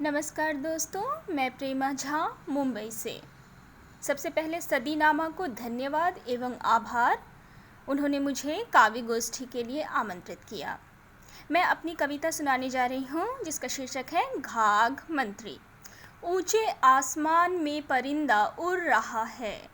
नमस्कार दोस्तों, मैं प्रेमा झा मुंबई से। सबसे पहले सदीनामा को धन्यवाद एवं आभार। उन्होंने मुझे काव्य गोष्ठी के लिए आमंत्रित किया। मैं अपनी कविता सुनाने जा रही हूँ जिसका शीर्षक है घाघ मंत्री। ऊंचे आसमान में परिंदा उड़ रहा है,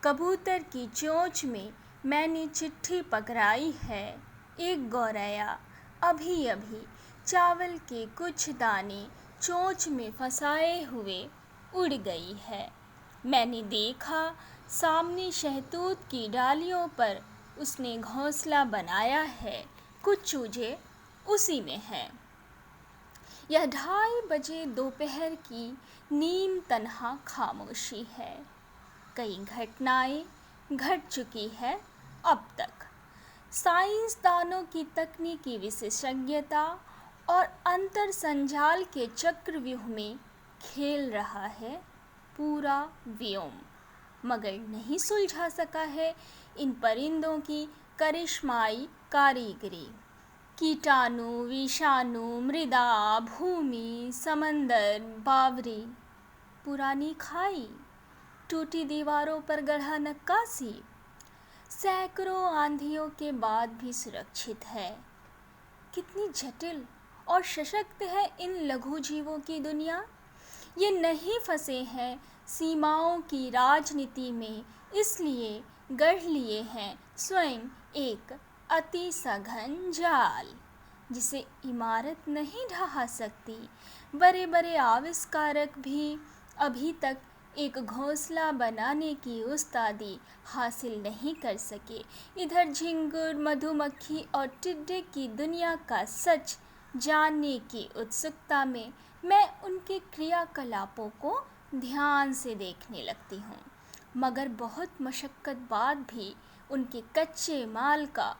कबूतर की चोंच में मैंने चिट्ठी पकड़ाई है। एक गौरैया अभी अभी चावल के कुछ दाने चोंच में फंसाए हुए उड़ गई है। मैंने देखा सामने शहतूत की डालियों पर उसने घोंसला बनाया है, कुछ चूजे उसी में हैं। यह 2:30 दोपहर की नीम तन्हा खामोशी है। कई घटनाएं घट चुकी है अब तक। साइंसदानों की तकनीकी विशेषज्ञता और अंतर संजाल के चक्रव्यूह में खेल रहा है पूरा व्योम, मगर नहीं सुलझा सका है इन परिंदों की करिश्माई कारीगरी। कीटाणु, विषाणु, मृदा, भूमि, समंदर, बावरी, पुरानी खाई, टूटी दीवारों पर गढ़ा नक्काशी, सैकड़ों आंधियों के बाद भी सुरक्षित है। कितनी जटिल और सशक्त है इन लघु जीवों की दुनिया। ये नहीं फंसे हैं सीमाओं की राजनीति में, इसलिए गढ़ लिए हैं स्वयं एक अति सघन जाल, जिसे इमारत नहीं ढहा सकती। बड़े बड़े आविष्कारक भी अभी तक एक घोंसला बनाने की उस्तादी हासिल नहीं कर सके। इधर झिंगुर, मधुमक्खी और टिड्डे की दुनिया का सच जानने की उत्सुकता में मैं उनके क्रियाकलापों को ध्यान से देखने लगती हूँ, मगर बहुत मशक्क़त बाद भी उनके कच्चे माल का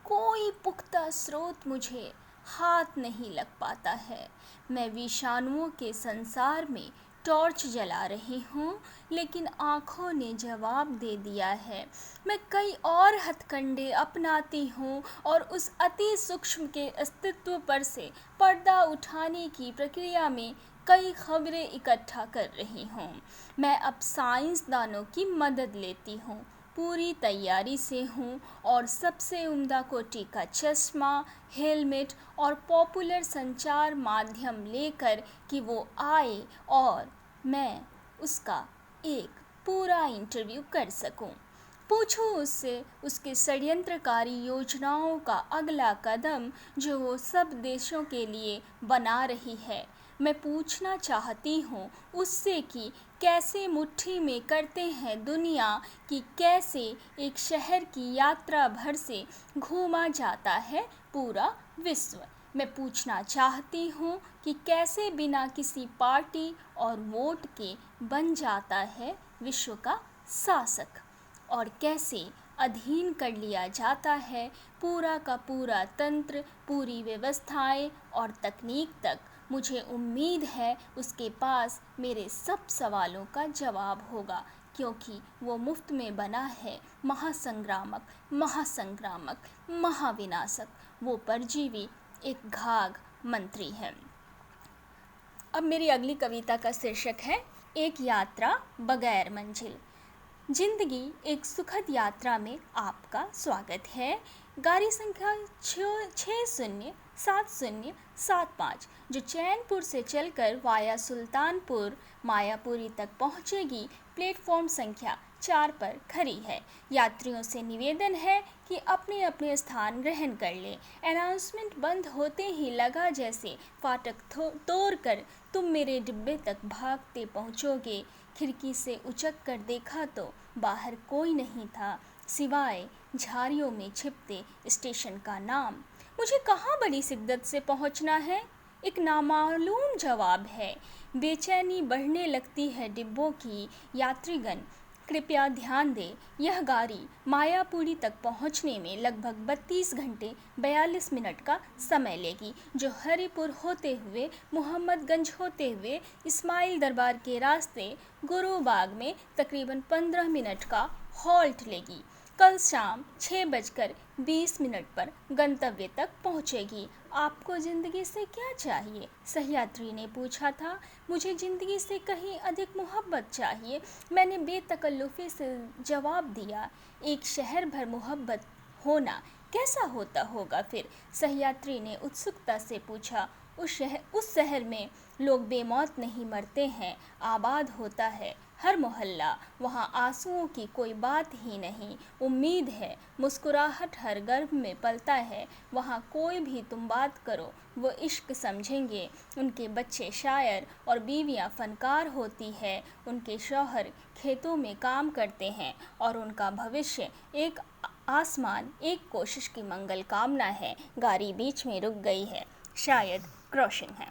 कोई पुख्ता स्रोत मुझे हाथ नहीं लग पाता है। मैं विषाणुओं के संसार में टॉर्च जला रही हूँ, लेकिन आँखों ने जवाब दे दिया है। मैं कई और हथकंडे अपनाती हूँ और उस अति सूक्ष्म के अस्तित्व पर से पर्दा उठाने की प्रक्रिया में कई खबरें इकट्ठा कर रही हूँ। मैं अब साइंसदानों की मदद लेती हूँ, पूरी तैयारी से हूँ और सबसे उम्दा कोटि का चश्मा, हेलमेट और पॉपुलर संचार माध्यम लेकर कि वो आए और मैं उसका एक पूरा इंटरव्यू कर सकूं। पूछूं उससे उसके षड्यंत्रकारी योजनाओं का अगला कदम जो वो सब देशों के लिए बना रही है। मैं पूछना चाहती हूँ उससे कि कैसे मुट्ठी में करते हैं दुनिया, कि कैसे एक शहर की यात्रा भर से घूमा जाता है पूरा विश्व। मैं पूछना चाहती हूँ कि कैसे बिना किसी पार्टी और वोट के बन जाता है विश्व का शासक, और कैसे अधीन कर लिया जाता है पूरा का पूरा तंत्र, पूरी व्यवस्थाएं और तकनीक तक। मुझे उम्मीद है उसके पास मेरे सब सवालों का जवाब होगा, क्योंकि वो मुफ्त में बना है महासंग्रामक, महासंक्रामक, महाविनाशक। वो परजीवी एक घाघ मंत्री है। अब मेरी अगली कविता का शीर्षक है एक यात्रा बगैर मंजिल। जिंदगी एक सुखद यात्रा में आपका स्वागत है। गाड़ी संख्या 607075 जो चैनपुर से चलकर वाया सुल्तानपुर मायापुरी तक पहुंचेगी, प्लेटफॉर्म संख्या 4 पर खड़ी है। यात्रियों से निवेदन है कि अपने अपने स्थान ग्रहण कर लें। अनाउंसमेंट बंद होते ही लगा जैसे फाटक तोड़ कर तुम मेरे डिब्बे तक भागते पहुंचोगे। खिड़की से उचक कर देखा तो बाहर कोई नहीं था, सिवाय झाड़ियों में छिपते स्टेशन का नाम। मुझे कहाँ बड़ी शिद्दत से पहुँचना है, एक नामालूम जवाब है। बेचैनी बढ़ने लगती है डिब्बों की। यात्रीगण कृपया ध्यान दें, यह गाड़ी मायापुरी तक पहुंचने में लगभग 32 घंटे 42 मिनट का समय लेगी, जो हरिपुर होते हुए, मोहम्मदगंज होते हुए, इस्माइल दरबार के रास्ते गुरुबाग में तकरीबन 15 मिनट का हॉल्ट लेगी। कल शाम 6:20 पर गंतव्य तक पहुंचेगी। आपको ज़िंदगी से क्या चाहिए? सह्याद्री ने पूछा था। मुझे ज़िंदगी से कहीं अधिक मोहब्बत चाहिए, मैंने बेतकल्लुफ़ी से जवाब दिया। एक शहर भर मोहब्बत होना कैसा होता होगा फिर? सह्याद्री ने उत्सुकता से पूछा। उस शहर में लोग बेमौत नहीं मरते हैं, आबाद होता है हर मोहल्ला। वहाँ आंसुओं की कोई बात ही नहीं, उम्मीद है, मुस्कुराहट हर गर्भ में पलता है। वहाँ कोई भी तुम बात करो वो इश्क समझेंगे। उनके बच्चे शायर और बीवियाँ फनकार होती है। उनके शौहर खेतों में काम करते हैं और उनका भविष्य एक आसमान, एक कोशिश की मंगल कामना है। गाड़ी बीच में रुक गई है, शायद क्रॉसिंग है।